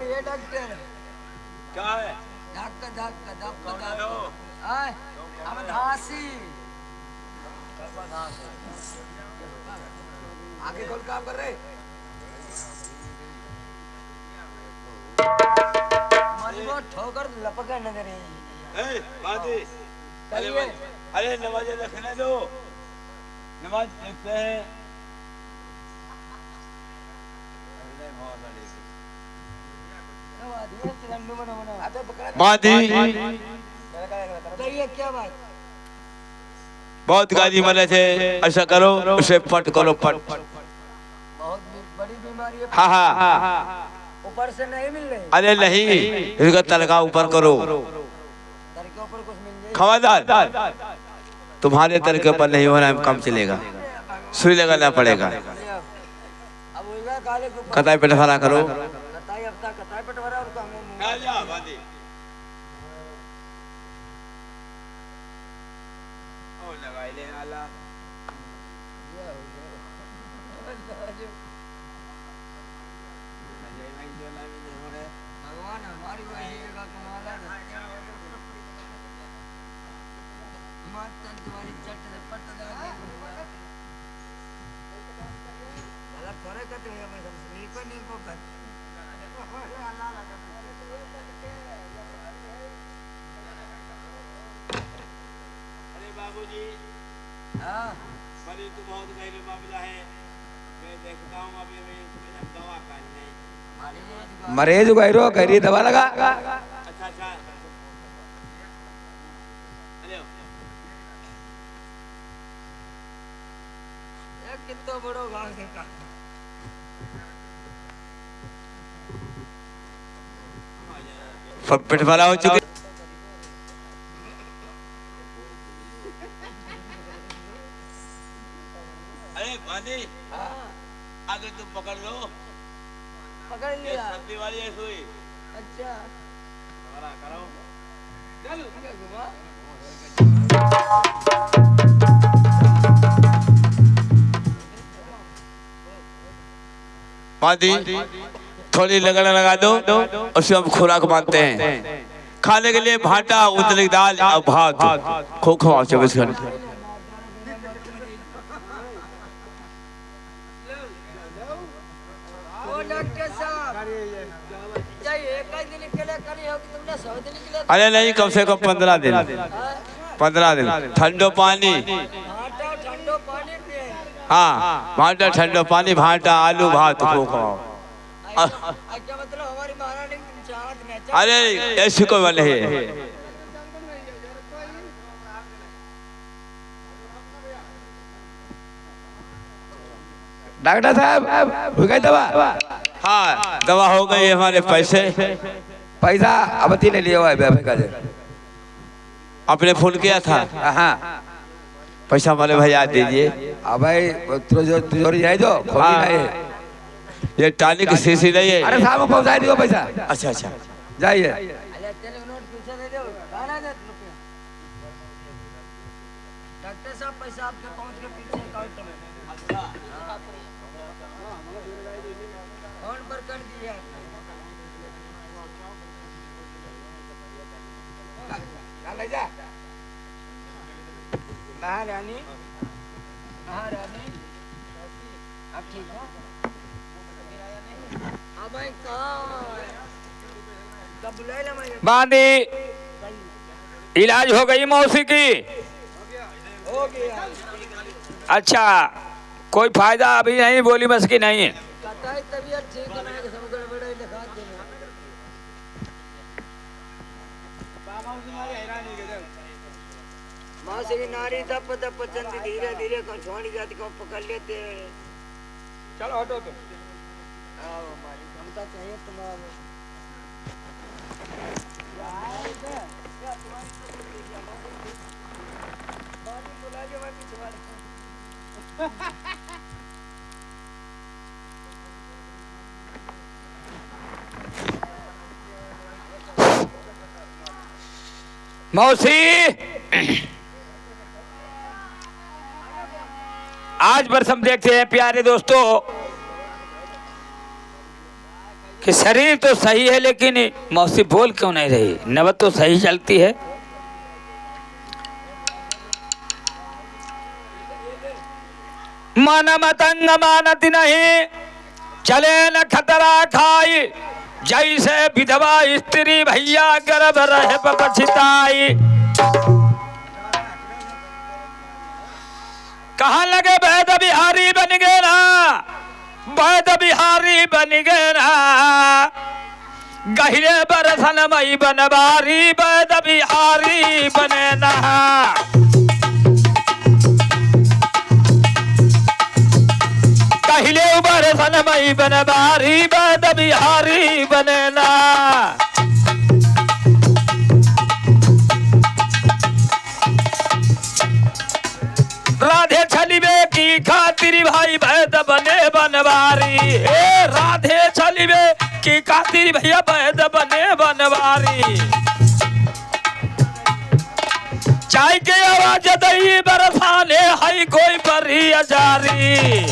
ये डॉक्टर क्या है? धक्का धक्का धक्का कौन धक्का हो? आए हम धासी आगे खोल काम कर रहे हमारी वो ठोकर लपका न करे बादी कहिए अरे नमाज रखने दो नमाज देखते हैं बादी कहिए क्या बात बहुत गाली मरे थे ऐसा करो उसे फट करो फट बहुत बड़ी बीमारी है हाँ हाँ ऊपर से नहीं मिल रही अरे नहीं इसका तलका ऊपर करो सर के ऊपर कुछ मिल जाए खबरदार तुम्हारे तरीके पर नहीं होना कम चलेगा सुई लगाना पड़ेगा अब होगा काले को कताई पे फरा करो कताई हफ्ता कताई पटवारा और काम भगवान हमारी वही का कमाल है मातन तुम्हारी चट से पट दे अलग थोड़े करते हैं मैं समझ नहीं को कर अरे बाबूजी हां बड़ी तो बहुत गहरा मामला है मैं देखता हूँ अभी मैं दवा करने मरीज गहरो गहरी दवा लगा अच्छा अच्छा अरे एक कितना बड़ो घास देखा पेट वाला हो चुके अरे भानी आगे तुम पकड़ लो पकड़ लिया सर्दी वाली है सुई अच्छा करो चलो घुमा मादी थोड़ी लगन लगा दो उससे हम खुराक मानते हैं खाने के लिए भाटा उतली दाल और भात खो खो 24 घंटे डॉक्टर साहब चाहिए एक दिन के लिए करी हो कि तुमने 100 दिन के लिए अरे नहीं कम से कम 15 दिन 15 दिन ठंडो पानी भाटा ठंडो पानी पिए हाँ भाटा ठंडो पानी भाटा आलू भात खो खो अच्छा मतलब हमारी महारानी तुम चाहत नहीं अरे ऐसी कोई बात नहीं है डॉक्टर साहब हो गई दवा हाँ दवा हो गई हमारे पैसे पैसा अब ले लिया हुआ है बेबे का आपने फोन किया था हाँ पैसा हमारे भैया दीजिए अब भाई तिजोरी है जो खोली नहीं है ये टाली की शीशी नहीं है अरे साहब को पहुंचा दियो पैसा अच्छा अच्छा जाइए अरे तेरे नोट पीछे दे दो गाना दे रुपया डॉक्टर साहब पैसा आपके पहुंच के पीछे अकाउंट में फोन पर कर दिया ले जा महारानी महारानी अब ठीक हो अब मैं कहाँ कब बुलाए ना मैं बांधी इलाज हो गई मौसी की हो गया अच्छा कोई फायदा अभी नहीं बोली बस की नहीं कताई तबीयत ठीक है ना कि सब गड़बड़ लिखा देना माँ से भी नारी दप दप चलती धीरे धीरे को छोड़ी जाती को पकड़ लेते चलो हटो तो आओ हमारी क्षमता चाहिए तुम्हारे मौसी आज बरस हम देखते हैं प्यारे दोस्तों कि शरीर तो सही है लेकिन मौसी बोल क्यों नहीं रही? नबत तो सही चलती है। मन मतंग मानती नहीं, चले न खतरा खाई, जैसे विधवा स्त्री भैया गर्भ रहे पछताई। कहाँ लगे वैद बिहारी बन गए ना, वैद बिहारी बन गए ना, गहिरे बरसन मई बनवारी, वैद बिहारी बने ना। गहिले बरसन मई बनवारी, वैद बिहारी बने ना। राधे छलिबे की खातिर भाई वैद बने बनवारी, हे राधे छलिबे की खातिर भैया वैद बने बनवारी। चाय के आवाज दई बरसाने है कोई बरी अजारी,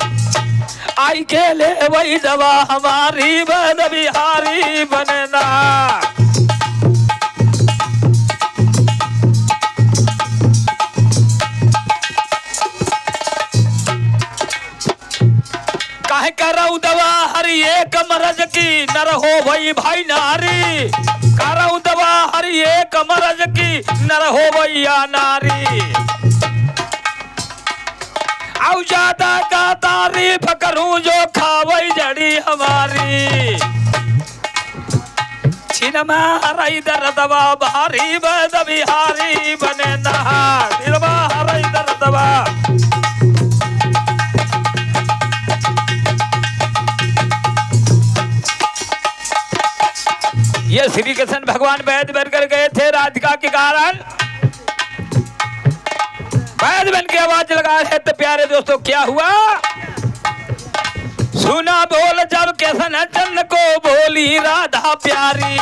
आई के ले वही दवा हमारी, वैद बिहारी बनना। काहे करऊ दवा हर एक मरज की, नर हो वही भाई नारी, करऊ दवा हर एक मरज की, नर हो वही या नारी। औ ज्यादा का तारीफ करूं जो खावई जड़ी हमारी, छिनमा हरई दर्दवा भारी, वैद बिहारी बने ना। छिनमा हरई दर्दवा ये श्री कृष्ण भगवान वैद बनकर गए थे राधिका के कारण। वैद बन के आवाज लगा है तो प्यारे दोस्तों क्या हुआ? सुना बोल जब कृष्ण चंद्र को बोली राधा प्यारी,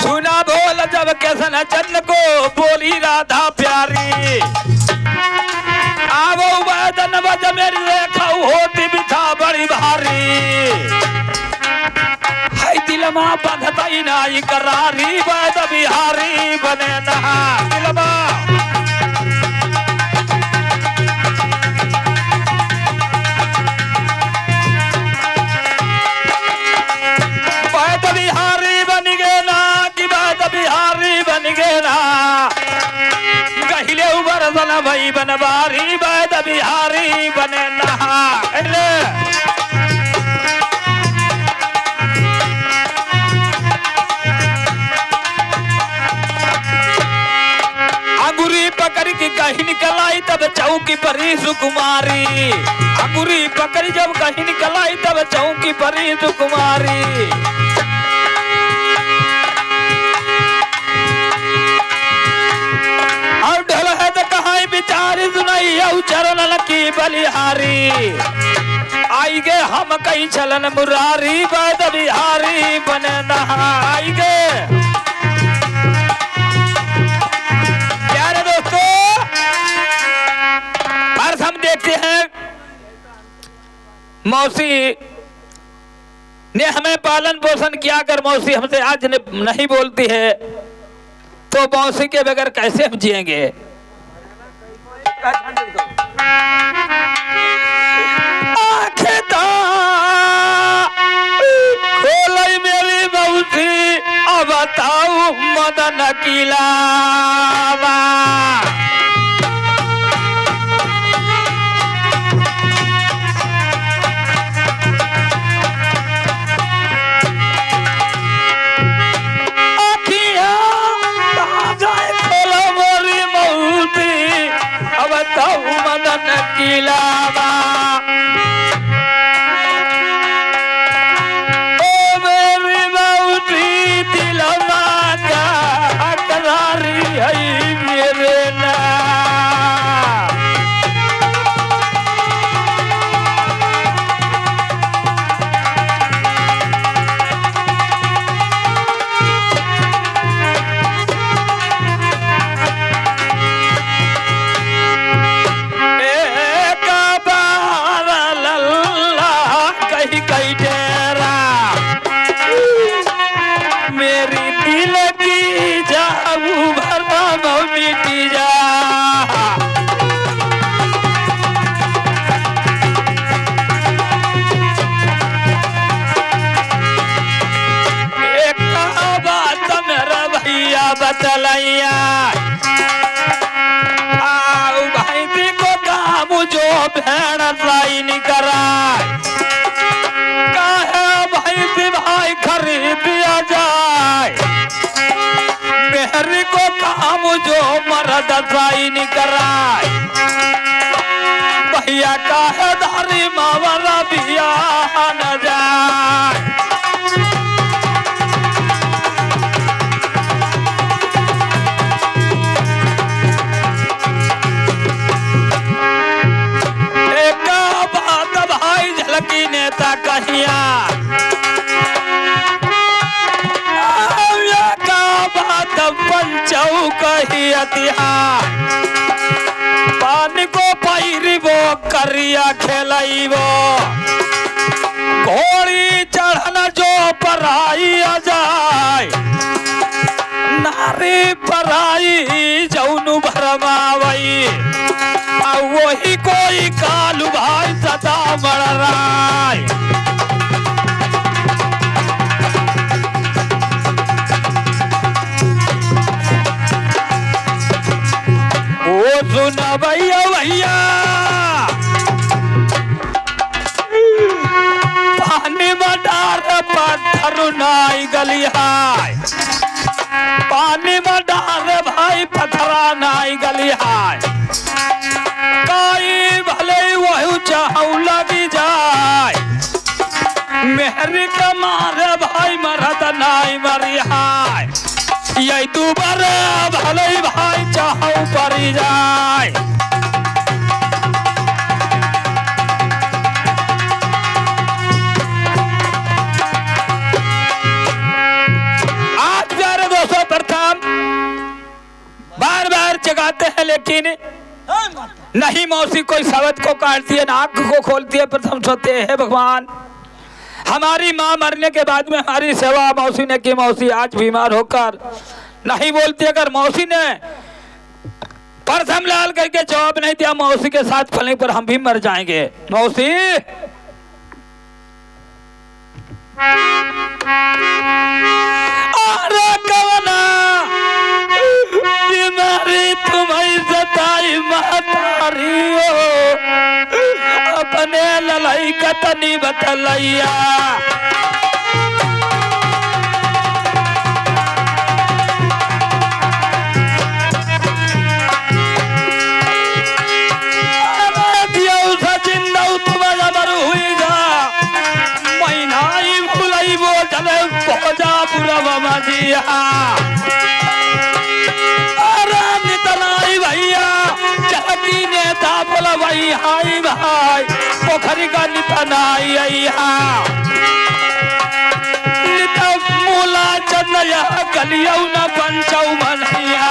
सुना बोल जब कृष्ण चंद्र को बोली राधा प्यारी। आवो वैदन वज मेरी रेखा होती बिछा बड़ी भारी, दिलमा बंधतई नाई करारी, वैद बिहारी बने ना। दिलमा वैद बिहारी बन गए ना, कि वैद बिहारी बन गए ना, गहिले उबर सन भई बनवारी, वैद बिहारी बने ना। अंगूरी पकड़ के कहीं निकल आई तब चौकी परी सुकुमारी, अंगूरी पकड़ी जब कहीं निकल आई तब चौकी परी सुकुमारी। और ढल है तो कहाई बिचारी सुनाई औ चरण की बलिहारी, आई गे हम कहीं चलन मुरारी, वैद बिहारी बने ना। आई गे हम देखते हैं मौसी ने हमें पालन पोषण किया, अगर मौसी हमसे आज नहीं बोलती है तो मौसी के बगैर कैसे हम जिएंगे? खोलई मेरी मौसी अब बताऊ मदन किलावा, मदन किलावा। ओ मेरी मौसी दिलवा का अकरारी है मेरे ना, बहन लाई निकराय काहे भाई से भाई खरीद दिया जाए मेहरी को काम जो मर्द लाई निकराय भैया काहे धारी मावरा बिया न जाए झलकी नेता कहिया का बात पंचऊ कहिया तिहार पानी को पैरी वो करिया खेलई वो घोड़ी चढ़ना जो पराई आ जाए नारी पराई जौनु भरमावई वही कोई कालू भाई सदा मर राय ओ सुना भैया भैया पानी में डार पत्थर नाई गलिहाय पानी में डार भाई पत्थरा नाई गलिहाय काई भले वही चाहू लगी जाए मेहरी का मारे भाई मरद नाई मरी हाय यही दोबारा भले भाई चाहू परी जाए आज प्यारे दोस्तों प्रथम बार बार जगाते हैं लेकिन नहीं मौसी कोई शब्द को काटती है नाक को खोलती है प्रथम सोते हैं भगवान हमारी माँ मरने के बाद में हमारी सेवा मौसी ने की मौसी आज बीमार होकर नहीं बोलती अगर मौसी ने प्रथम लाल करके जवाब नहीं दिया मौसी के साथ फलने पर हम भी मर जाएंगे मौसी अरे कवना बीमारी तुम्हारी सताई महतारी हो अपने ललाई कतनी बतलैया भैया चलती नेता बोला भाई हाई भाई पोखरी का नितनाई नित मूला चंदया गलिया न पंचऊ मनैया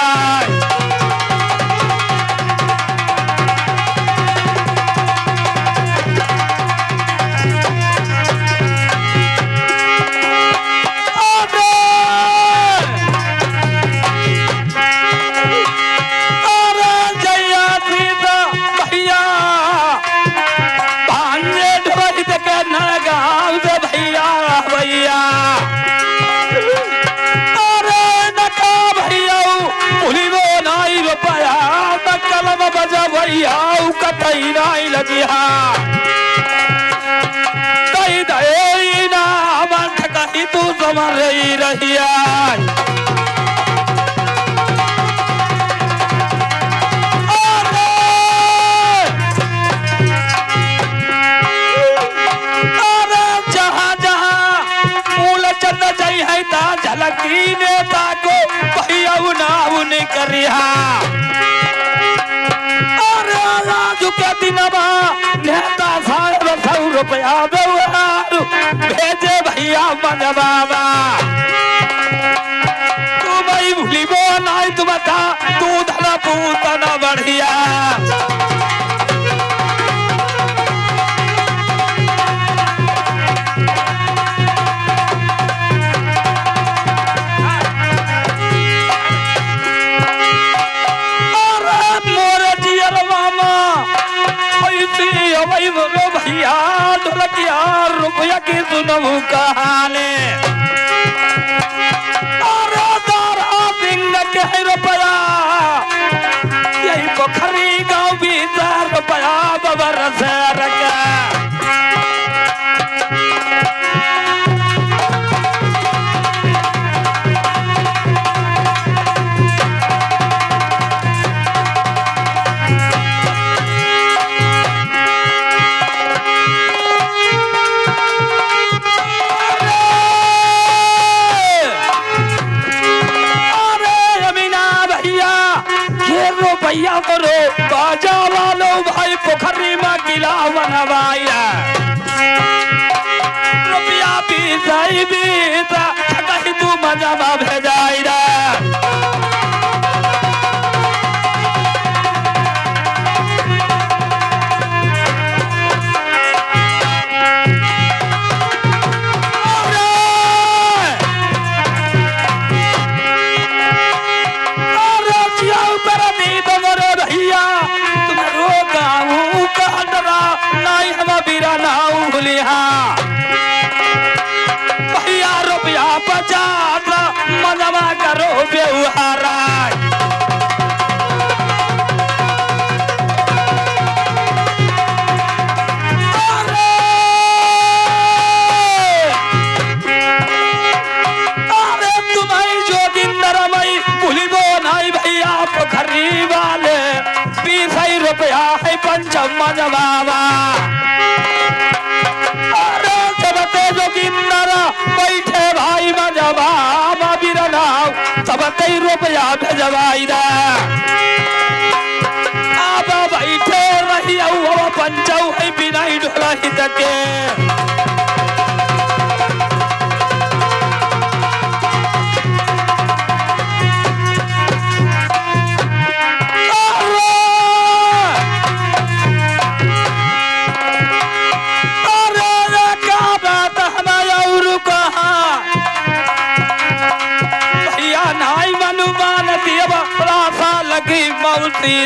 कतई नहीं लगी कई दे ना मन कहीं तू समझ रही जहाँ जहाँ मूल चंद जई है ता झलकी नेता को भैया उनाऊ नहीं करिया के दिनवा नेता साहब 100 रुपया भेजे भैया मन बाबा तू भाई भूली वो नहीं तू बता तू धना पूतना बढ़िया भैया ढोलकिया रुपया की सुनू कहानी सिंह के रुपया यही पोखरी गाँव भी 4 रुपया बबर से भैया करो बाजा वालो भाई पोखरी में किला बनवाया रुपया बीता कहीं तू मजा में भेजाई रे भैया रुपया 50 मजमा करो बेउहारा अरे तुम्हारी जोगिंदर मई भूलिबो नहीं भैया पोखरी वाले 20 रुपया है पंचम मजमावा बैठे भाई मजबा सब 23 रुपया भेजवाई रे अब बैठे रही पंचौ है बिना ढोला ही तके लगी मौसी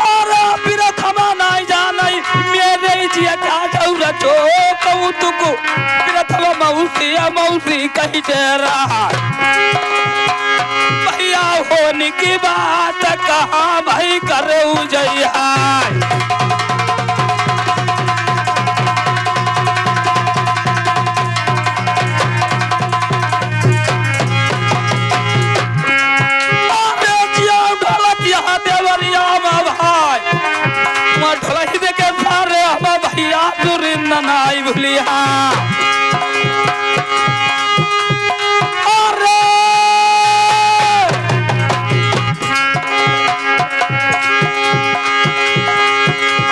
और फिर थमा नहीं जाने मेरे जिया चाचा चो कहूँ तुको फिर थमा मौसी कहीं दे रहा भैया होने की बात कहाँ भाई करे जइया नहीं भूलिया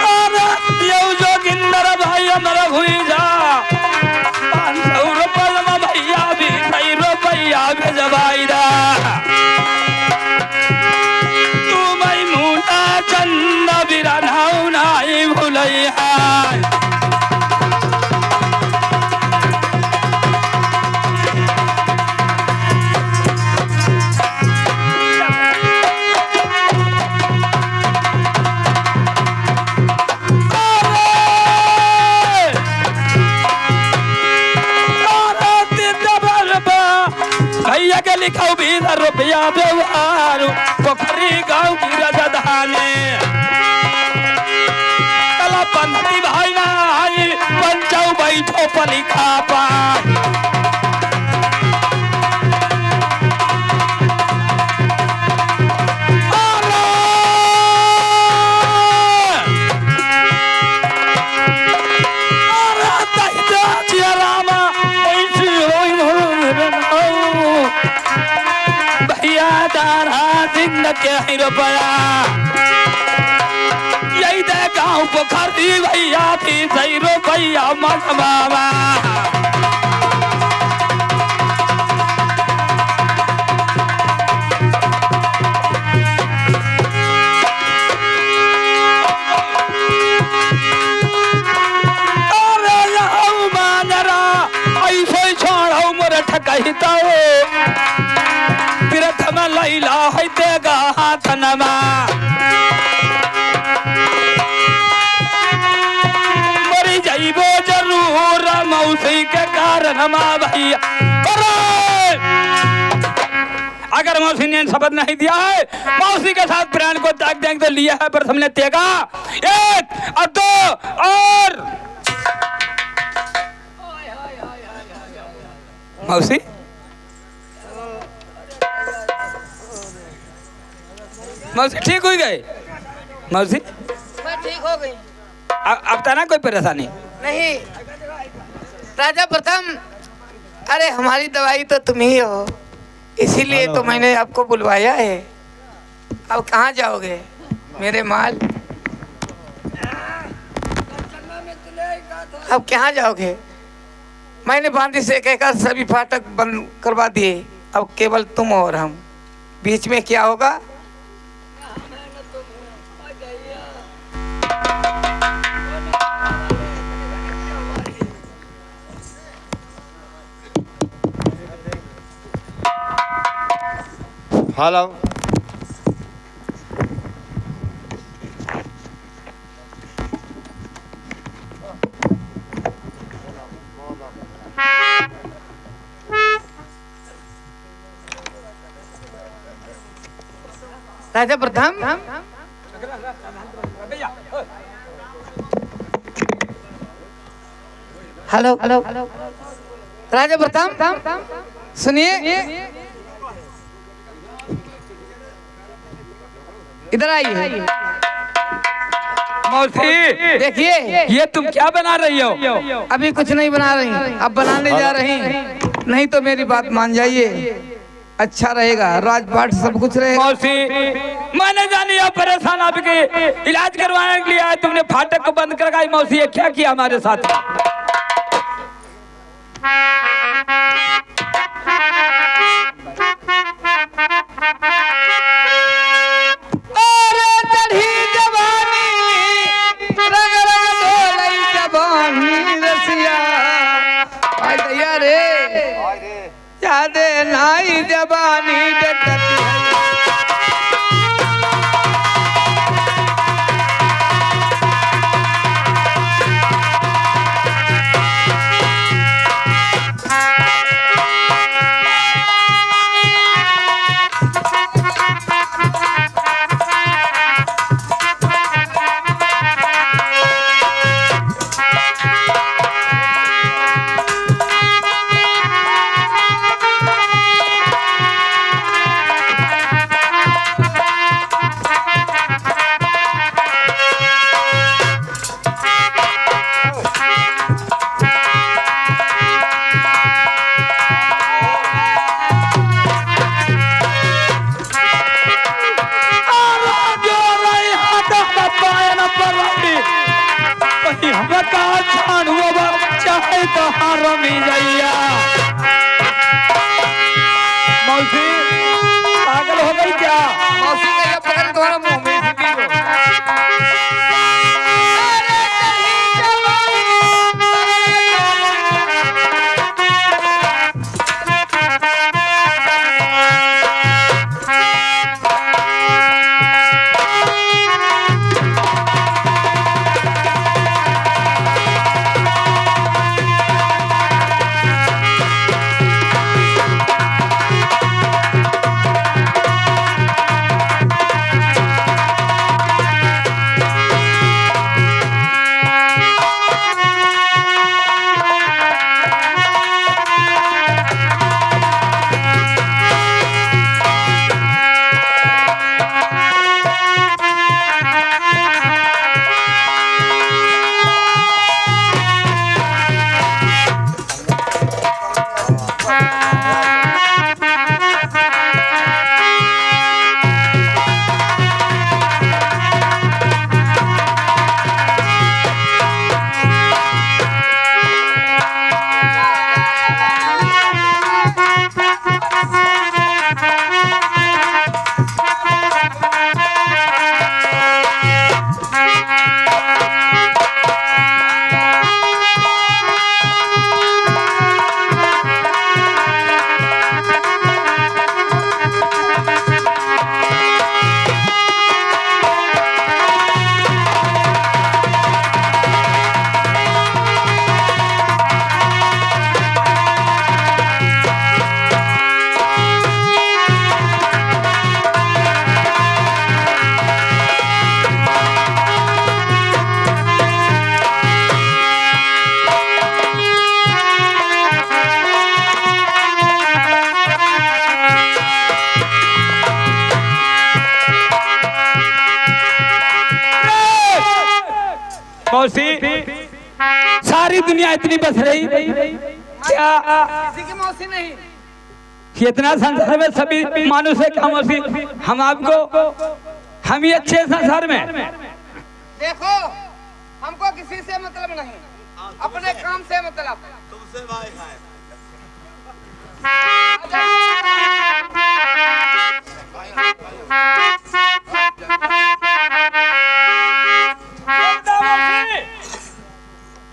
अरे यो जोगिंदर भाई हमारा भूल जा 500 रुपया में भैया भी 2 रुपया भेजवाई दा तू मैमुना चंद बिरनाऊ नहीं भूलिया लिखा 20 रुपया व्यवहार पोखरी गांव की राजधानी कला पंथी भाई ना आई पंचौ बैठो पलिखा पा के रुपया यही दे गाँव पोखरी भैया 20 रुपया मजबाबा अरे यहाँ मानरा ऐसे छोड़ो मोर ठकहिता प्रथम लैला है तेगा हाथ नमा मरी जाइबो जरूर मौसी के कारण भैया अगर मौसी ने शपथ नहीं दिया है मौसी के साथ प्राण को त्याग देंगे तो लिया है प्रथम ने त्यागा 1 और 2 और मौसी मौसी ठीक हो गए मौसी मैं ठीक हो गई अब तो ना कोई परेशानी नहीं राजा प्रथम अरे हमारी दवाई तो तुम ही हो इसीलिए तो मैंने आपको बुलवाया है। अब कहाँ जाओगे मेरे माल? अब कहाँ जाओगे? मैंने बांदी से कहकर सभी फाटक बंद करवा दिए। अब केवल तुम और हम, बीच में क्या होगा? हेलो राजा प्रथम, हेलो हेलो राजा प्रथम सुनिए, इधर आइए। मौसी देखिए, ये तुम क्या बना रही हो? अभी कुछ नहीं बना रही, अब बनाने जा रही। नहीं तो मेरी बात मान जाइए, अच्छा रहेगा, राजपाट सब कुछ रहेगा। मौसी मैंने जानी आप परेशान, आपके इलाज करवाने के लिए आए, तुमने फाटक को बंद करवाई। मौसी ये क्या किया हमारे साथ? यादे नाई जबानी डटती है। मौसी पागल हो गई क्या? मौसी का ये पकड़ तुम्हारा मुंह में सीधी हो। मौसी सारी दुनिया इतनी बस रही क्या? किसी की मौसी नहीं, कि इतना संसार में सभी मानुष है हम उसी हम आपको हम ही अच्छे हैं संसार में। देखो हमको किसी से मतलब नहीं, अपने काम से मतलब। तुमसे भाई है।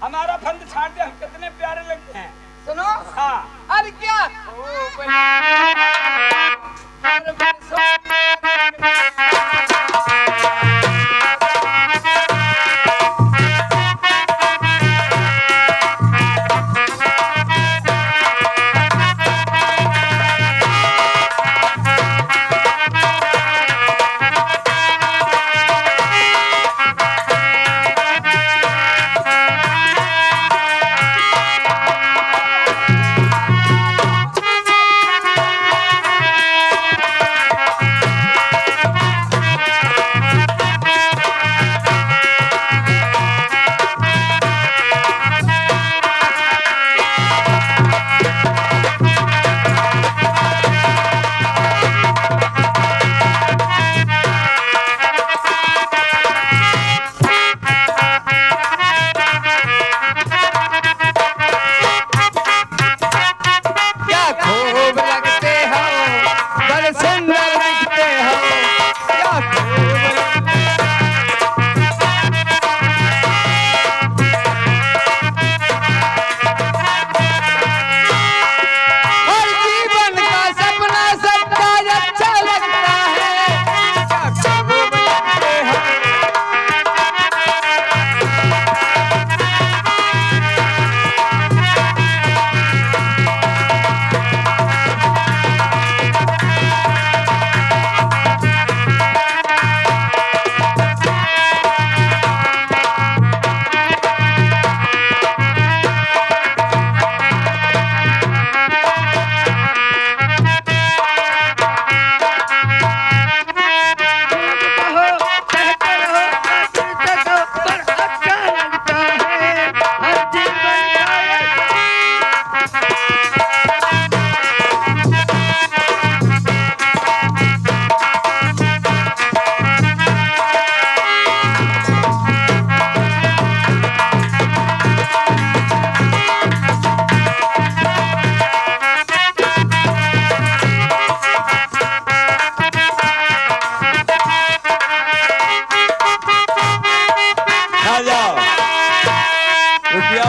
हमारा फंद छाड़ दे, हम कितने प्यारे लगते हैं। सुनो हाँ अरे क्या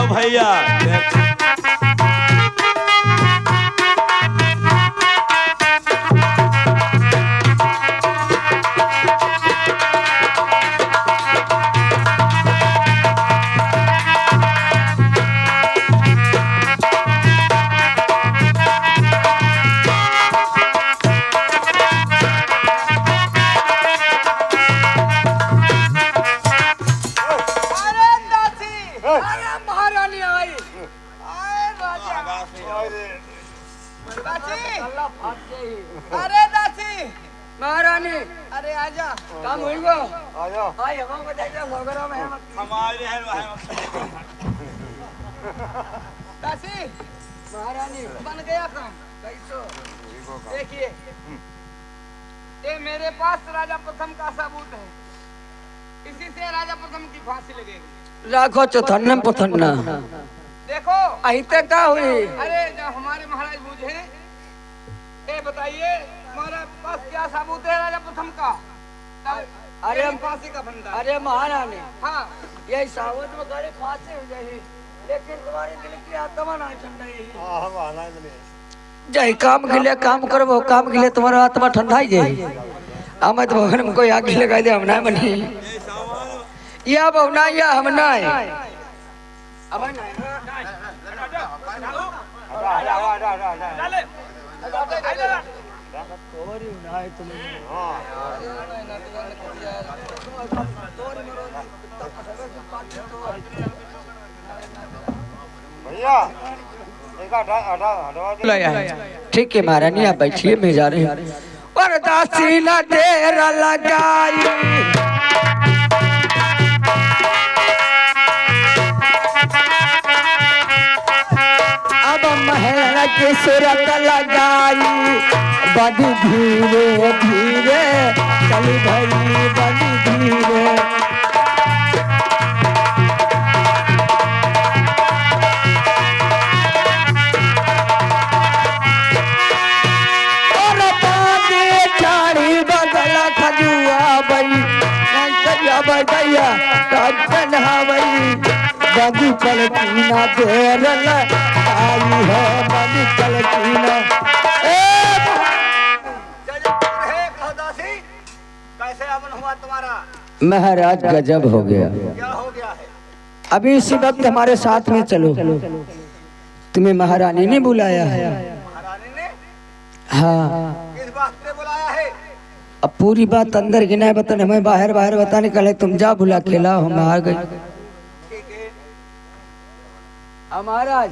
भैया अरे दासी महारानी अरे आजा काम हुई वो आजा आई हम बताइए सगरा में हमारे है दासी महारानी बन गया काम कैसो देखिए ये मेरे पास राजा प्रथम का सबूत है, इसी से राजा प्रथम की फांसी लगेगी। राखो चौथन्ना पथन्ना देखो अहिते का हुई। अरे जो हमारे महाराज बूझे ये बताइए हमारे पास क्या सबूत है राजा प्रथम का? अरे फांसी का फंदा। अरे महारानी हाँ यही सावत में करे फांसी हो जाए, लेकिन तुम्हारे दिल की आत्मा ना ठंडाई। जय काम के लिए काम करो, वो काम के लिए तुम्हारा आत्मा ठंडाई जाए। अमत भवन में कोई आग लगा दे, हम ना बनी या बहुना या हम ना ठीक है महारानी आप बैठिए, मैं जा रही हूँ। और दासी ना देर लगाई अब महल के सूरत लगाई बड़ी धीरे धीरे चल भई बड़ी धीरे और बांधे चारी बगल खजुआ बई कैसे बजैया कंचन हवई बड़ी पलकीना देरल आई है बड़ी पलकीना कैसे अमन हुआ तुम्हारा? महाराज गजब हो गया। क्या हो गया है? अभी इसी वक्त हमारे साथ में चलो। तुम्हें महारानी ने बुलाया है। महारानी ने हाँ किस बात पे बुलाया है? अब पूरी बात अंदर गिना है बताने हमें बाहर बाहर बताने कल तुम जा बुला खेला हम आ गए। ठीक है महाराज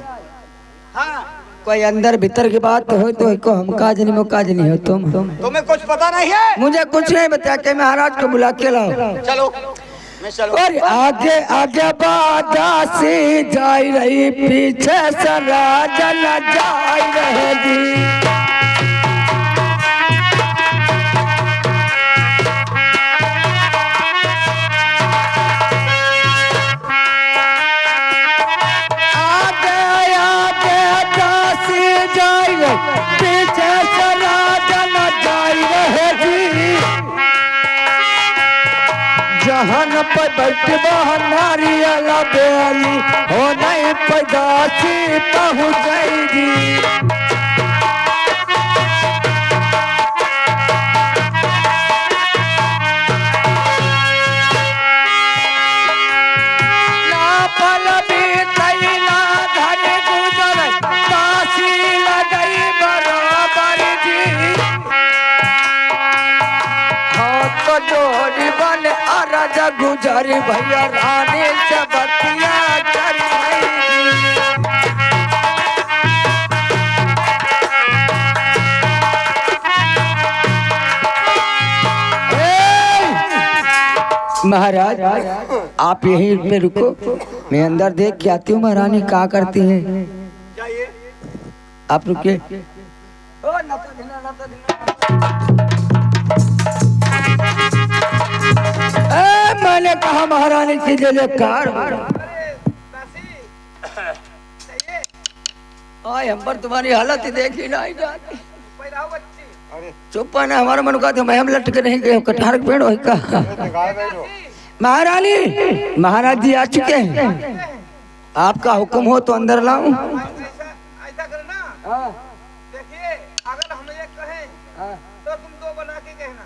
हाँ कोई अंदर भीतर की बात हो तो को हम काज नहीं मो काज नहीं हो तुम तुम्हें कुछ पता नहीं है? मुझे कुछ नहीं बताया कि महाराज को बुला के लाओ। चलो मैं चलो। और आगे आगे बाजा से जा रही पीछे सराज न जा रही पीछे सराज न जाई रहे जी जहन पर बैठबा नारियल बेली हो नहीं पैदासी पहुँच जाएगी। गुजरी भैया रानी से बतिया करी महाराज आप यहीं पे रुको मैं अंदर देख के आती हूँ महारानी क्या करती है। जाइए आप रुकिए। मैंने कहा महारानी की जयकार आए हम पर तुम्हारी हालत ही देखी नहीं जाती। चुप ना हमारा मन का तो मैं हम लटके नहीं गए कटहर के पेड़ हो का। महारानी महाराज जी आ चुके हैं आपका हुक्म हो तो अंदर लाऊं। ऐसा करना देखिए अगर हम ये कहें तो तुम दो बना के कहना।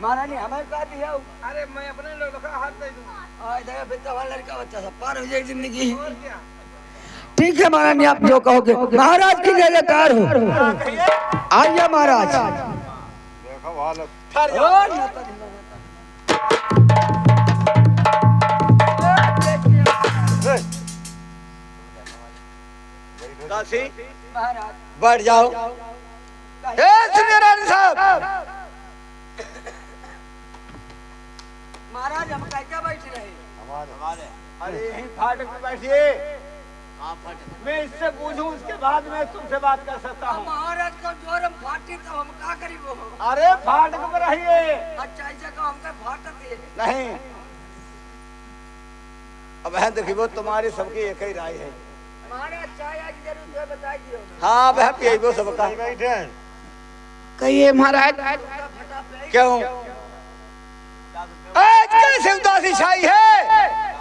महारानी हमें कहा दिया अरे मैं अपने लोग का हाथ दे दूंगा। आज देखा फिर तो लड़का बच्चा सब पार हो जाएगी जिंदगी। और क्या ठीक है महारानी आप जो कहोगे। महाराज की जयकार हो। आइए महाराज। दासी बैठ जाओ। रानी साहब महाराज हम क्या बैठ रहे अरे यहीं फाटक में बैठिए। मैं इससे पूछूं उसके बाद मैं तुमसे बात कर सकता हूँ। महाराज को जोर हम फाटी तो हम क्या करी वो। अरे फाटक में रहिए। अच्छा ऐसा को हमका फाटक है नहीं अब है देखिए वो तुम्हारी सबकी एक ही राय है। महाराज चाय आज जरूर जो बता दियो। हाँ वह पिएबो सबका कहिए महाराज। क्यों आज कैसे उदासी छाई है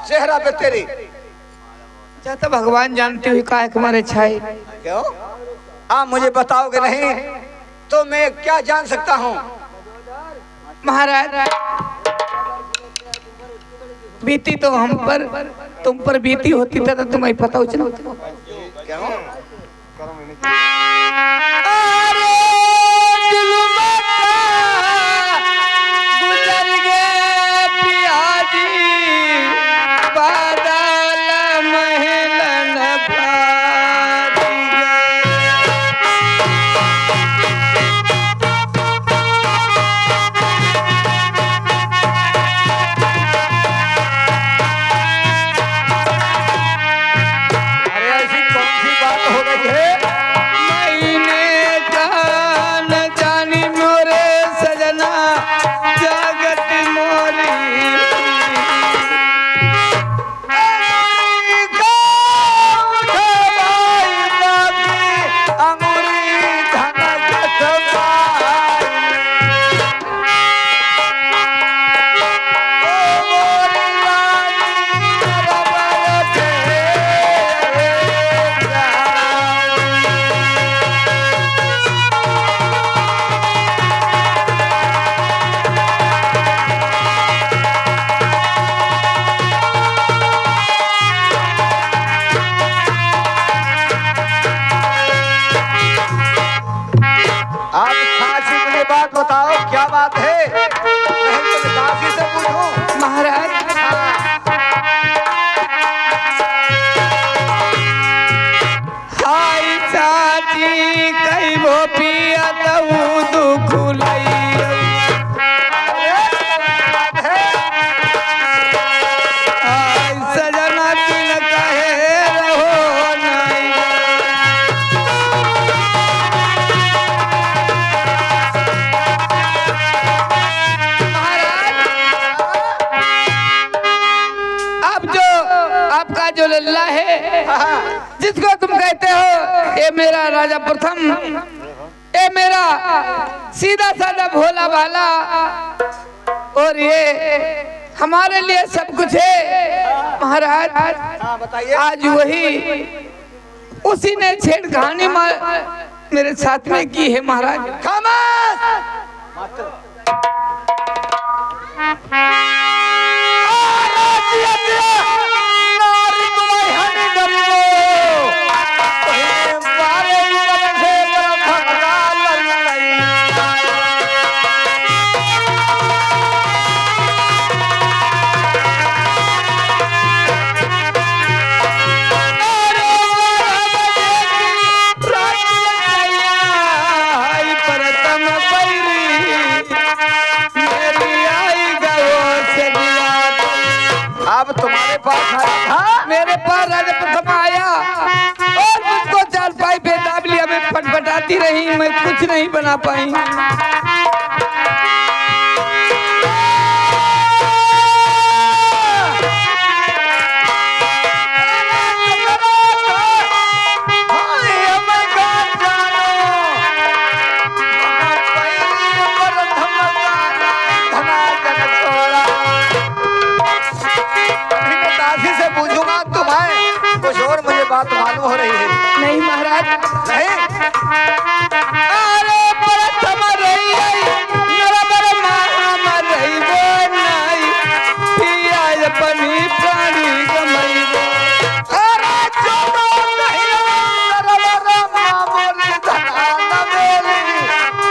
चेहरा पे तेरी? तो भगवान जानते हुए का हमारे छाई। क्यों आप मुझे बताओगे नहीं तो मैं क्या जान सकता हूँ? महाराज बीती तो हम पर तुम पर बीती होती था तो तुम्हें पता चला। क्यों गुजर गए पियाजी बादल महलन भारी अरे ऐसी कौन सी बात हो गई है बात है नहीं तो दासी से पूछूं। महाराज हाय चाची कई वो पिया दऊ दुख लई हाय सजना तिन कहे रहो नहीं आपका जो लल्ला है जिसको तुम कहते हो ये मेरा राजा प्रथम, ये मेरा सीधा साधा भोला भाला और ये हमारे लिए सब कुछ है महाराज। बताइए। आज वही उसी ने छेड़खानी मेरे साथ में की है महाराज। खामोश। अब तुम्हारे पास आया था, मेरे पास राजा प्रथम आया और मुझको चार पाई पे दाब लिया। मैं पटपटाती रही, मैं कुछ नहीं बना पाई। बात मालूम हो रही है। नहीं महाराज नहीं। अरे प्रथम रही नरबर मामा रही वो नहीं पिया अपनी प्राणी गमई अरे जो नहीं नरबर मामूली धना न मेली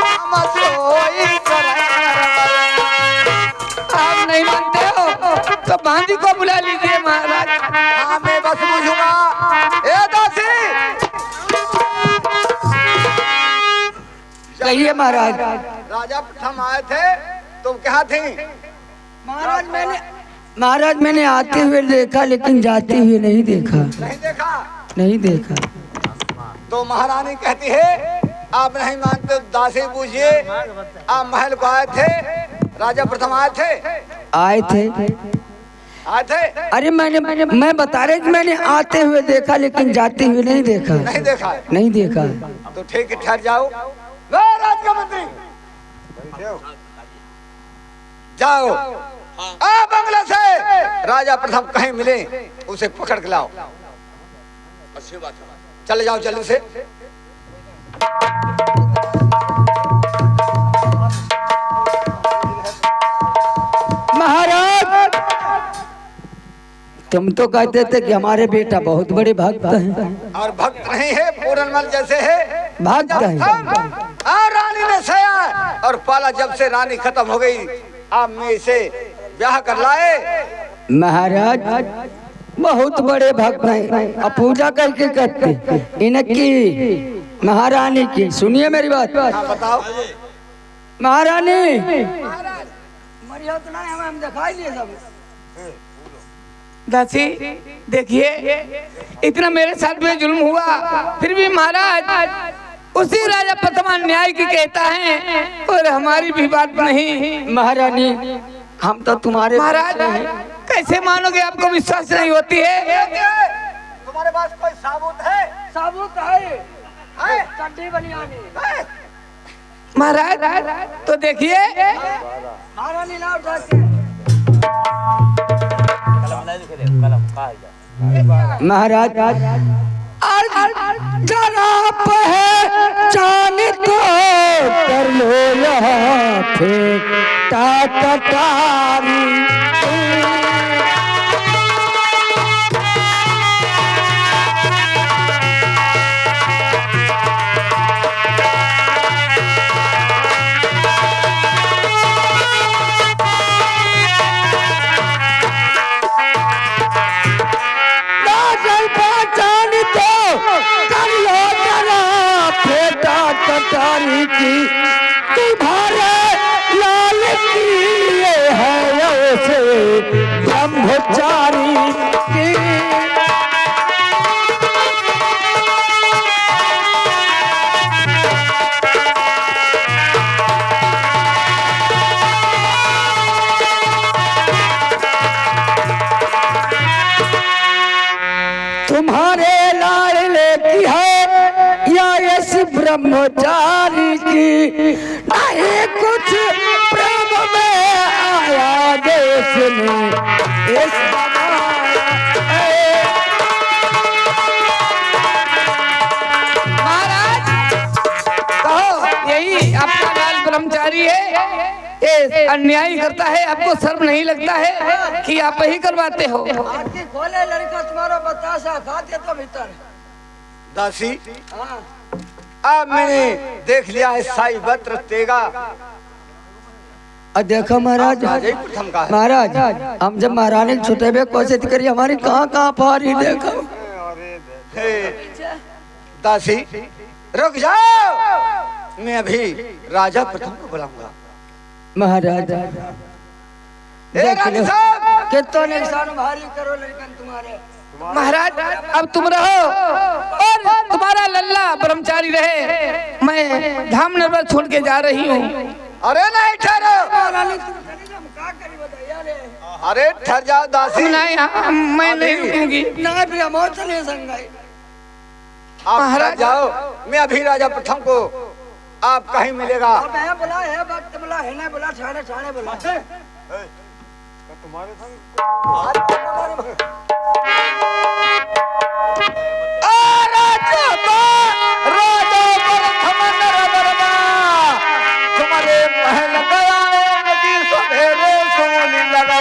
हम सोई आप नहीं मानते हो तो बांदी को बुला लीजिए महाराज। हाँ मैं बस बुझूंगा। कहिए महाराज। राजा प्रथम आए थे, तुम क्या थी? महाराज मैंने आते हुए देखा लेकिन जाते हुए नहीं देखा। नहीं देखा? नहीं देखा। तो महारानी कहती है आप नहीं मानते दासी पूछिए। आप महल को आए थे, राजा प्रथम आए थे? आए थे। आए थे? अरे मैं बता रहे कि मैंने आते हुए देखा लेकिन जाते हुए नहीं देखा। नहीं देखा? नहीं देखा। तो ठीक है, ठहर जाओ। राज का मंत्री जाओ, आ बंगला से राजा प्रथम कहीं मिले उसे पकड़ के लाओ। चले जाओ जल्दी से। महाराज तुम तो कहते थे कि हमारे बेटा बहुत बड़े भक्त हैं। और भक्त नहीं है, पूरनमल जैसे है भक्त हैं। और रानी ने सया और पाला। जब से रानी खत्म हो गई आप में इसे ब्याह कर लाए। महाराज बहुत बड़े भक्त हैं और पूजा करके करते इनकी महारानी की। सुनिए मेरी बात। हाँ बताओ। महारानी दासी देखिए इतना मेरे साथ में जुल्म हुआ फिर भी महाराज उसी राजा प्रथम न्याय की कहता है और हमारी भी बात नहीं। महारानी हम तो तुम्हारे महाराज कैसे मानोगे? आपको विश्वास नहीं होती है? तुम्हारे पास कोई साबुत है? साबुत है चड्डी बनियानी महाराज। तो देखिए महारानी ना उठा के महाराज जरा पहचान तो कर लो यहाँ फेंकता कटारी। तुम्हारे लाडले की है या इस ब्रह्मचारी की, नहीं कुछ प्रेम में आया देश में इस महाराज कहो यही आपका लाल ब्रह्मचारी है, ये अन्याय करता है, आपको शर्म नहीं लगता है कि आप ही करवाते हो? आखिर खोले लड़का तुम्हारा बतासा खाते तो भीतर। दासी हाँ अब मैंने देख लिया है साई वत्र तेगा। देखो महाराज, राजा ही प्रथम का है। महाराज हम जब महारानी छुटे हुए कोशिश करी, हमारी कहाँ कहाँ पारी देखो। हे, दासी रुक जाओ, मैं अभी राजा प्रथम को बुलाऊंगा। महाराज हे रानी साहब, कितने निशान भारी करो लड़कन तुम्हारे। महाराज अब तुम रहो और तुम्हारा लल्ला ब्रह्मचारी रहे, मैं धाम नगर छोड़ के जा रही हूँ। अरे नहीं ठहरो, महारानी तुम चली जाओ, क्या करी बताइए रे। अरे ठहर जाओ दासी। नहीं मैं नहीं रुकूंगी। ना भी हम चले संगाई। आप महाराज। ठहर जाओ, मैं अभी राजा प्रथम को आप कहीं मिलेगा। अब मैं बोला है, वक्त बोला है ना, बोला छाने छाने बोला तुम्हारे तुम्हारे महल गया नदी सवेरे सोनी लगा।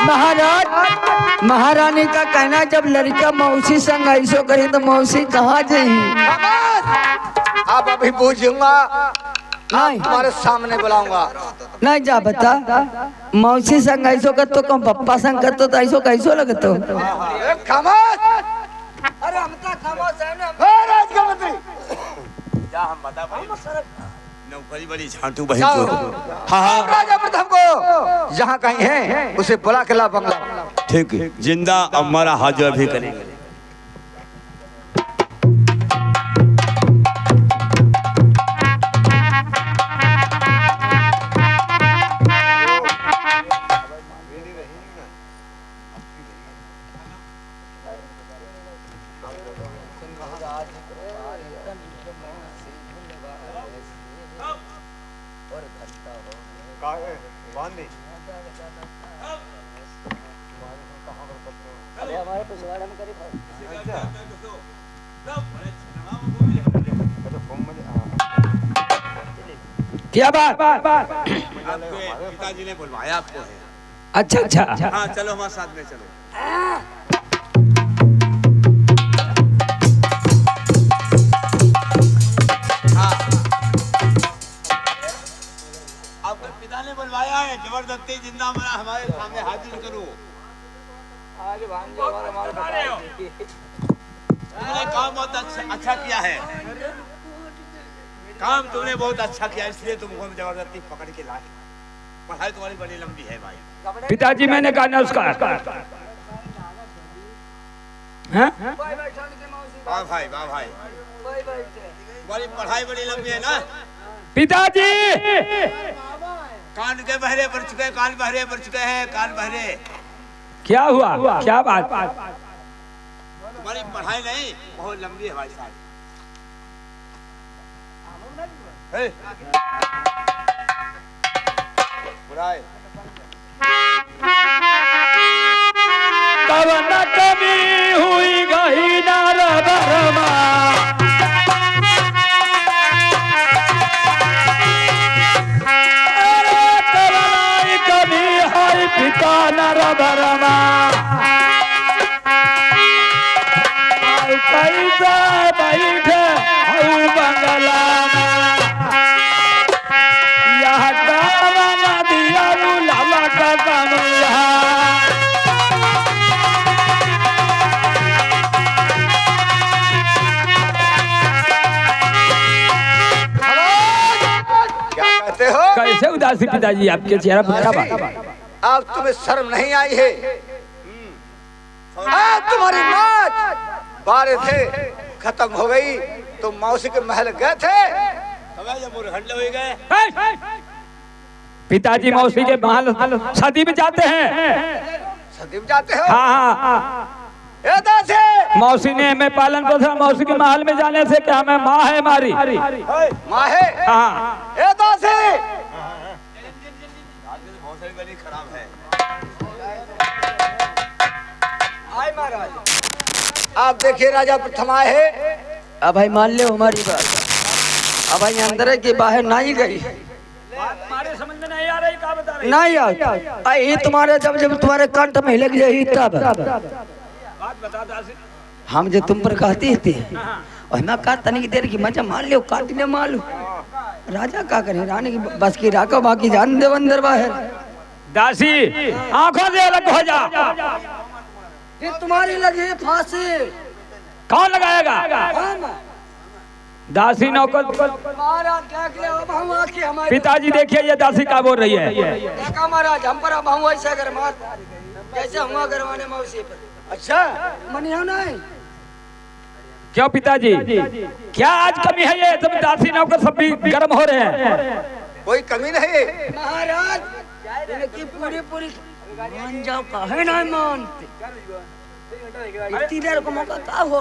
महाराज महारानी का कहना, जब लड़का मौसी संग ऐसो करे तो मौसी कहाँ जाई। अब अभी पूछूंगा, नहीं तुम्हारे सामने बुलाऊंगा। नहीं जा बता, मौसी संग ऐसो कर तो कम पप्पा संग कर तो ऐसो कैसो लगतो। खामोश। अरे हम तो खामोश है ना। राजकमंत्री क्या हम बता भाई, नौकरी बड़ी झांटू बहन जाओ। को। हाँ हाँ राजा प्रथम को जहाँ कहीं है उसे बुला के ला बंगला। ठीक है, जिंदा हमारा हाजिर भी करेंगे। क्या बात? पिताजी ने बुलवाया आपको है। अच्छा अच्छा, हाँ चलो हमारे साथ में चलो। हाँ आपके पिता ने बुलवाया है, जबरदस्ती जिंदा हमारे सामने हाजिर करो। तुमने काम बहुत अच्छा किया है, काम तुमने बहुत अच्छा किया, इसलिए तुमको हम जबरदस्ती पकड़ के लाए। पढ़ाई तुम्हारी बड़ी लंबी है भाई। पिताजी मैंने कहा नमस्कार। हाँ? वाह भाई वाह भाई, तुम्हारी पढ़ाई बड़ी लंबी है ना। पिताजी कान के बहरे पड़ चुके, कान बहरे पड़ चुके हैं, कान बहरे। क्या हुआ? क्या बात? तुम्हारी पढ़ाई नहीं बहुत लंबी है भाई साहब। कब न कभी हुई गई नार बरमा, हमार भरमा कैसे बैठे हूँ बंगला यह नदिया लाला का कमला क्या कहते हो? कैसे उदासी पिताजी आपके चेहरा पर क्या बात? अब तुम्हें शर्म नहीं आई है? आज तुम्हारी नाच बारे थे खत्म हो गई, तुम मौसी के महल गए थे। पिताजी मौसी के महल शादी में जाते हैं। सदी में जाते हो? हाँ हाँ ए दासी, मौसी ने हमें पालन पोषण मौसी के महल में जाने से क्या हमें माँ है हमारी। माँ है? हाँ ए दासी, आप देखिए राजा प्रथम आए हैं। अब भाई मान लो हमारी बात। अब भाई अंदर है कि बाहर नहीं गई, हमारे समझ में नहीं आ रही क्या बता रही नहीं आई ये तुम्हारे जब जब तुम्हारे कंठ में लग जाए तब बात बता दासी। हम जो तुम पर कहती थी और मैं कहा तनिक देर की मजा मान लो काट ने मान लो। राजा क्या करे, रानी की बस की राखो बाकी जान दे अंदर बाहर। दासी आंखों से अलग हो जा। फिर तुम्हारी लगी है फांसी। कौन लगाएगा? दासी नौकर। महाराज देख ले अब हम आके हमारे पिताजी देखिए ये दासी क्या बोल रही है। देखा महाराज हम पर अब हम ऐसा कर मार जैसे हुआ करवाने मौसी पर। अच्छा, मनिया नहीं क्यों पिताजी क्या आज कमी है? ये सब दासी नौकर सब भी गर्म हो रहे हैं। कोई कमी नहीं। महाराज इनकी पूरी पूरी मान जाओ कहे ना मानते इतनी देर को मौका क्या हो।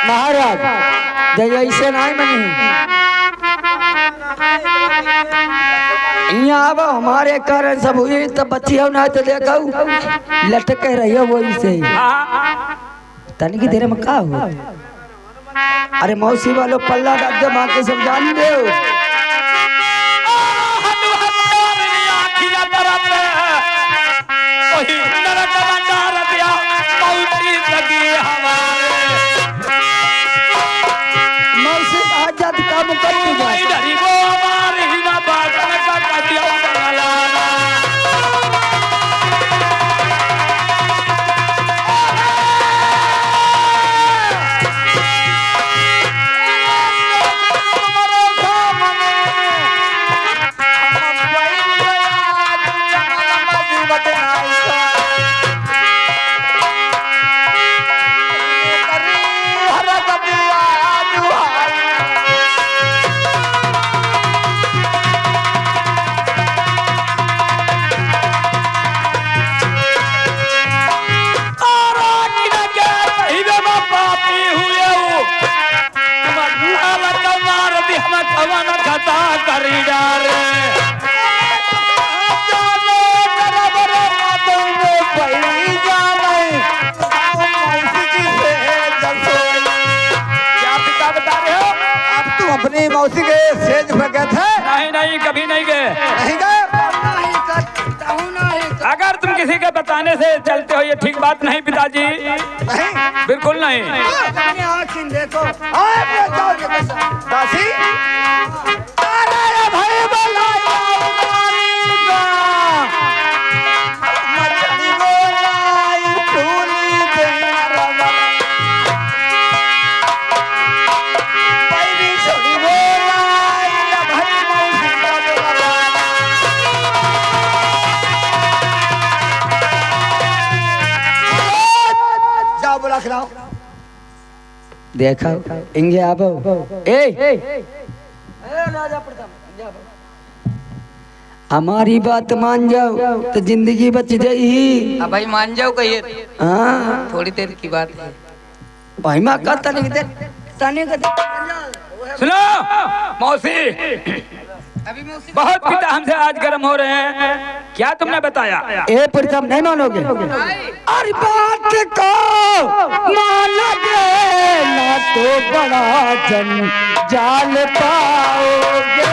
महाराज जय ऐसे नहीं मनी यहाँ अब हमारे कारण सब हुई तब बच्ची हो ना तो देखो लटक रही हो वही से तनी की देर में का हो। अरे मौसी वालों पल्ला डाल दे माँ के सब जान दे मौसी आजाद काम कर अपनी मौसी के सेज पे गए थे? नहीं नहीं कभी नहीं गए। नहीं गए? अगर तुम किसी के बताने से चलते हो ये ठीक बात नहीं पिताजी। नहीं, बिल्कुल नहीं। देखो दासी, अरे भाई बोलाया मछली बोलाई चूली देना भाई छोड़ी बोलाई भाई मौसी जाओ बोला खिलाओ। देखा इंगे आबो राजा प्रथम हमारी बात मान जाओ तो जिंदगी बच जाएगी। अब भाई मान जाओ कहिए, हाँ थोड़ी देर की बात है। भाई माँ का तने के सुनो मौसी, अभी मैं उसी बहुत पिता हमसे आज गर्म हो रहे हैं, क्या तुमने बताया? ए प्रीतम नहीं मानोगे? अरे बात को मानोगे ना तो बड़ा जंजाल पाओगे।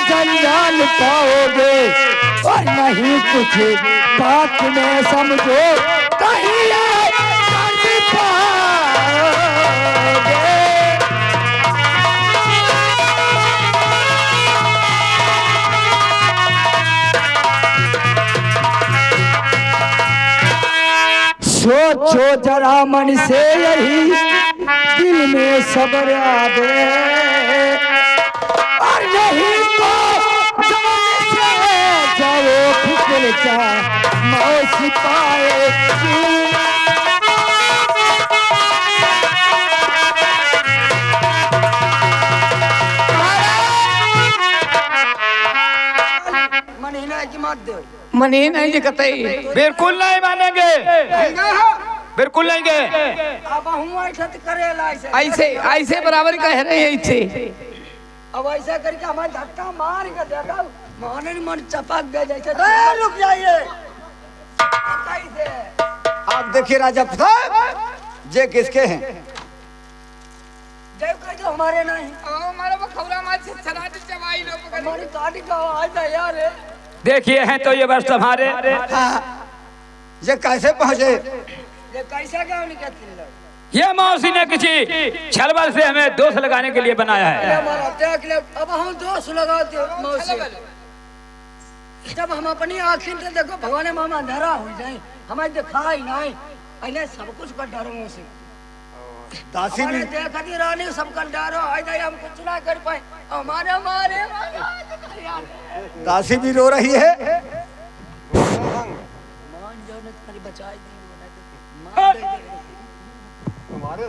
जंजाल पाओगे और नहीं कुछ बात में समझो कहीं पाओगे। सोचो जरा मन से यही दिल में सब्र आवे और यही तो जाओ फिक्र चा मौसी पाए। मनी नहीं जी कतई बिल्कुल नहीं मानेंगे, बिल्कुल नहीं गए। अब हूँ ऐसा करेला ऐसे ऐसे बराबर कह रहे हैं ऐसे। अब ऐसा करके हमारे धक्का मार के देखा माने मन चपक गए जैसे। रुक जाइए कैसे? आप देखिए राजा प्रताप, ये किसके हैं? जब कह दो हमारे नहीं, हमारा वो खबरा मार से चला दे चवाई लोग हमारी काटी का आवाज है यार। देखिए हैं तो ये वर्ष तुम्हारे। ये कैसे पहुंचे? ये कैसा क्या निकलती है? ये मौसी ने किसी छलबल से हमें दोष लगाने के लिए बनाया है। अब हम दोष लगाते मौसी, जब हम अपनी आँखिन से देखो भगवान हम अंधेरा हो जाए, हमें दिखाई नहीं, अने सब कुछ का डर से दासी भी देखा दी रानी सबका डर हो, हम कुछ ना कर पाए। हमारे हमारे दासी भी रो रही है। मान जो ने तुम्हारी बचाई दी तुम्हारे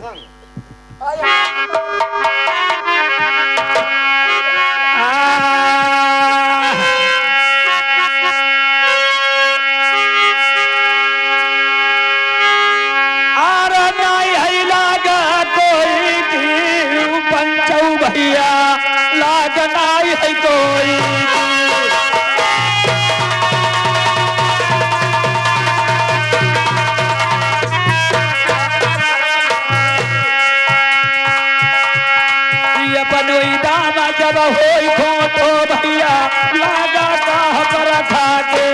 संग भैया लागनाई है कोई। बनोई दाना जब होई खोटो भैया लागा काह पर खाके।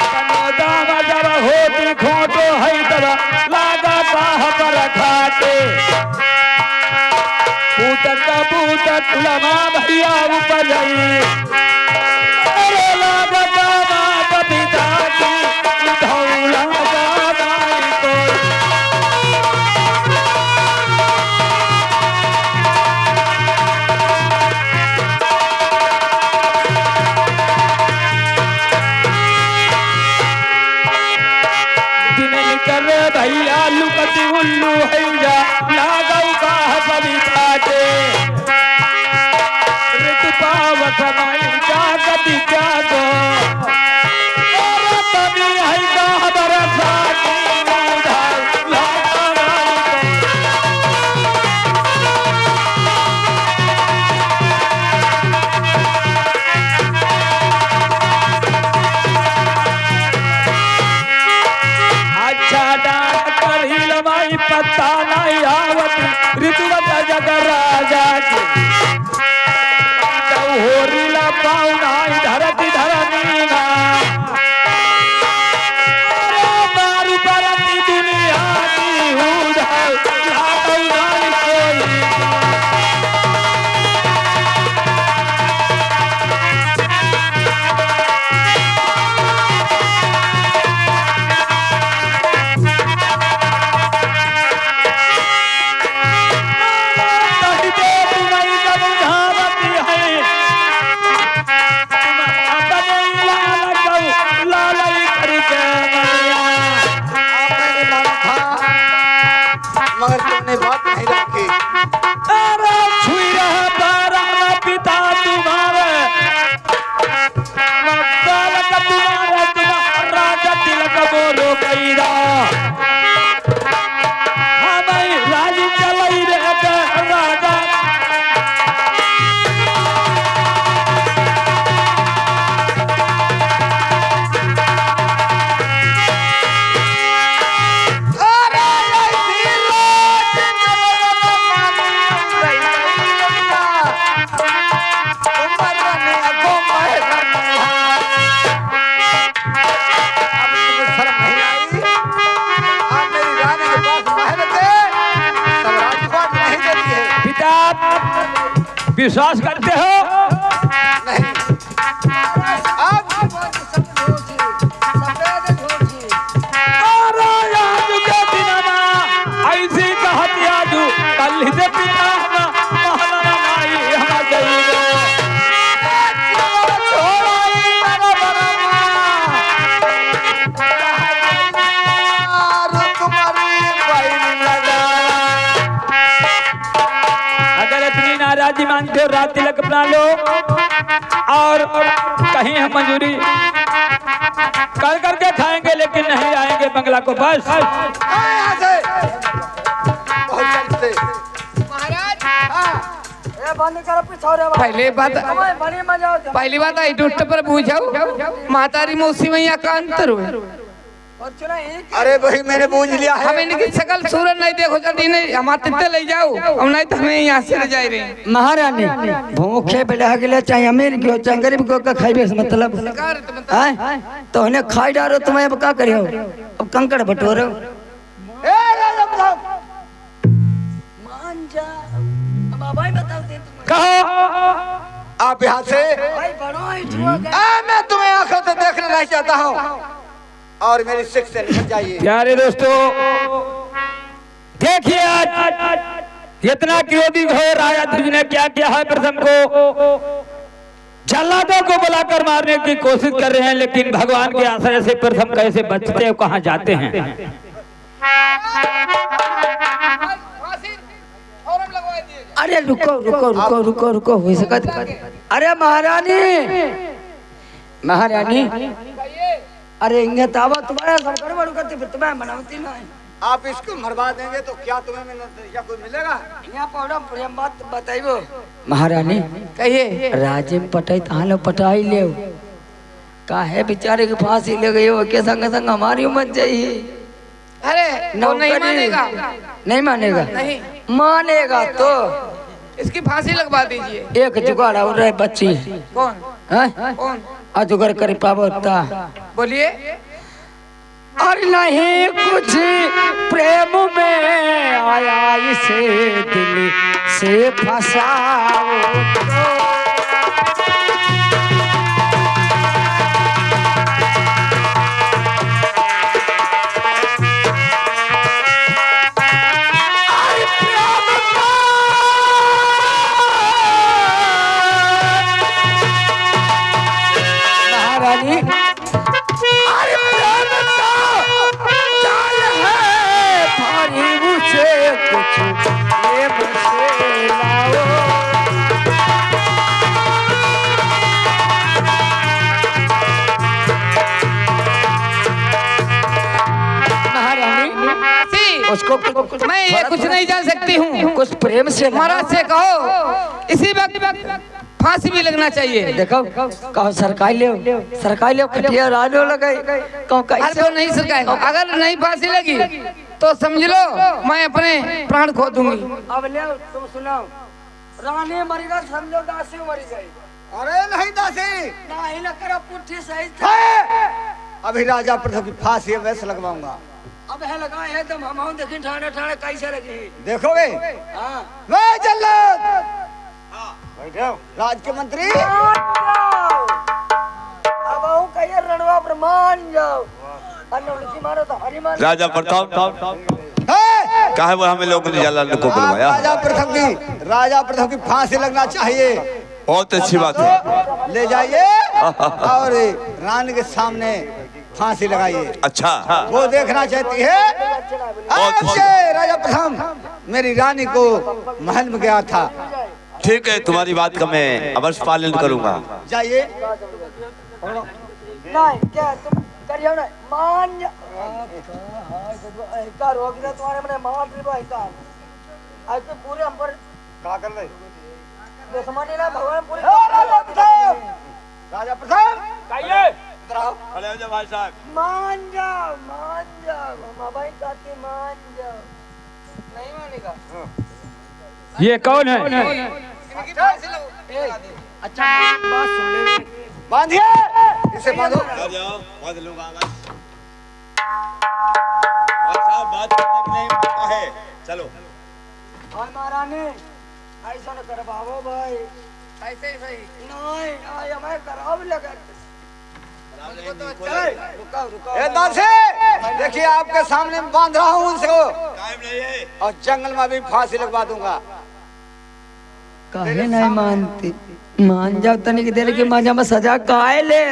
बनो दाना जब होती खोटो है तब लागा काह पर खाके। पूतक लमा भैया ऊपर अरे लागा दाना पिता की धौला दाना को। कर भैया लुकती उल्लू है जा लागौ का सविता के। ऋतु पावत माई जागति क्या दो और तभी है का बरसा की उधार लागा पत्ता नहीं आवती ऋतुवत जग राजा की। होरीला पाउना धरती धरनीना मारू परती दुनिया की उधार लागौ नहीं कोई। विश्वास करते हो? नहीं अब ऐसी कहत यादू कल से पिता अगर इतनी नाराजी मानते हो रात तिलक अपना लो और कहीं हम मंजूरी कर करके खाएंगे लेकिन नहीं आएंगे बंगला को बस। यहाँ से बहुत जल्द से महाराज ए बंद करो पिछोरे वाला। पहले बात हमें बड़ी मजा होती है। पहली बात आई टूट पर बूझाओ मातारी मौसी मैया का अंतर हुए और चुना एक अरे वही मैंने बूझ लिया है। हम इनकी शकल सूरत नहीं देखो जल्दी नहीं हम आते ले जाओ हम नहीं तो हमें यहाँ से ले जा रही महारानी भूखे बैठा के लिए चाहे अमीर क्यों चाहे गरीब क्यों का खाइबे से मतलब हैं? तो उन्हें खाई डालो तुम्हें अब क्या करियो अब कंकड़ बटोरो ए राजा प्रताप मान जा अब भाई बताओ दे तुम कहो आप यहाँ से भाई बड़ो ही छुआ गए मैं तुम्हें आंखों से देखना नहीं चाहता हूँ और मेरी सिख से निकल जाइए। प्यारे दोस्तों देखिए आज इतना क्रोधी हो राजा ध्रुव ने क्या किया है प्रथम को जल्लादों को बुलाकर मारने की कोशिश कर रहे हैं लेकिन भगवान के आश्रय से प्रथम कैसे बचते हैं कहाँ जाते हैं। अरे रुको रुको रुको रुको रुको हो सकत अरे महारानी महारानी अरे इंगे तावा तुम्हारा सब कर बड़ू करती फिर तुम्हें बनावती ना आप इसको मरवा देंगे तो क्या तुम्हें या कुछ मिलेगा? यहाँ पौड़ा प्रेम बात बताइबो महारानी कहिए राजे पटाई तालो पटाई ले का है बेचारे के फांसी ले गई हो के संग संग हमारी मत जाइए। अरे वो नहीं मानेगा नहीं मानेगा नहीं मानेगा तो इसकी फांसी लगवा दीजिए। एक जुगाड़ हो रहा है बच्ची कौन हैं कौन अजुगर कर पावता बोलिए। और नहीं कुछ प्रेम में आया इसे दिल से फसाओ महारानी अरे प्रेम का चाल है भारी उसे कुछ प्रेम से लाओ। महारानी उसको मैं ये कुछ नहीं जान सकती हूँ कुछ प्रेम से महाराज से कहो इसी वक्त फांसी भी लगना चाहिए। देखो कहो सरकाई ले खटिया राडो लगाई कहो अरे कैसे वो नहीं सरकार अगर नहीं फांसी लगी तो समझ लो मैं अपने प्राण खो दूंगी। अब ले तुम सुनाओ रानी मरेगा समझो दासी मर गई अरे नहीं दासी नहीं न करो पुट्ठी सही अभी राजा प्रताप की फांसी वैसे लगवाऊंगा। अब है लगाए है तुम हम देखी ठाणे ठाणे कैसे लगी देखोगे हाँ वे जल्लाद बैठो राज के मंत्री अब आऊं कहिए रणवा पर मान जाओ अन्य उल्टी मारो तो हरी मान राजा प्रताप है? कहा वो हमें लोगों ने जलाल को आप बुलवाया। राजा प्रताप की फांसी लगना चाहिए। बहुत अच्छी बात है। ले जाइए और रानी के सामने फांसी लगाइए। अच्छा वो देखना चाहती है आपसे राजा प्रथम मेरी रानी को महल में गया था। ठीक है तुम्हारी बात का मैं अवश्य पालन करूंगा। जाइए नहीं क्या तुम करियो ना मान जा का रोक दे तुम्हारे मैंने मार दी भाई का आज तो पूरे हम पर क्या कर रहे दुश्मनी ना भगवान पूरे राजा प्रथम कहिए खड़े हो जाओ भाई साहब। मान जाओ मामा भाई काती मान जाओ नहीं मानेगा ये कौन है? इनकी फांसी लगवा दे। अच्छा बात सुन ले बांधिए इसे बांधो। आ जाओ बात लूंगा मैं। भाई साहब बात करने की नहीं मानता है। चलो और महारानी ऐसा न कर बाबो भाई, ऐसे ही सही। नहीं आई हमें खराब लगा। मुझको तो अच्छा लगा। रुको रुको ए दासी, देखिए आपके सामने में बांध रहा हूँ उनको, और जंगल में भी फांसी लगवा दूंगा। काहे नहीं मानती, मान जाओ तनिक देर की मजा में सजा काहे ले।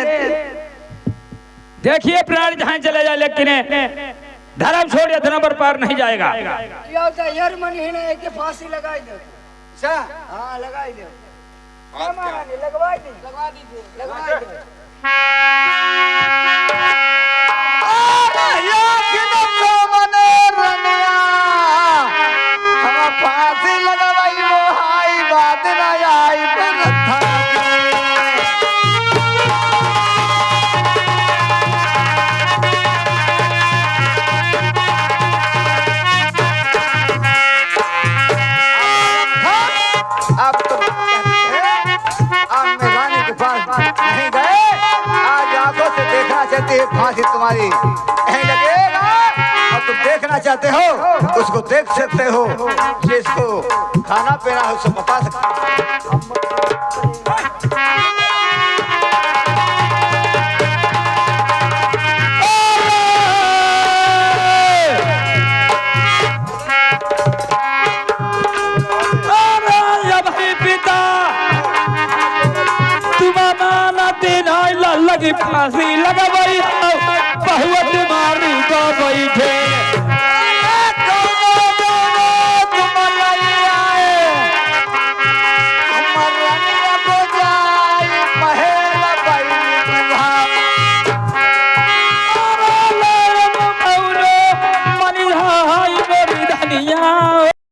देखिए प्राण जहाँ चले जाए लेकिन धर्म छोड़ धर्म पर पार नहीं जाएगा। या तो यार मन ही नहीं कि फांसी लगाई दो। अच्छा, हाँ लगाई दो। क्या महारानी लगवा दी, लगवा दीजिए। लगवा दो। हम फांसी लगवाई वो हाई बात ना आई पर अब तो आप रानी के पास नहीं गए, आज आंखों से देखना चाहती है फांसी तुम्हारी कहीं लगेगा, और तुम देखना चाहते हो उसको देख सकते हो, जिसको खाना पीना है उसको बता सकते लगी फांसी लगवाई बहुवत मारी को बैठे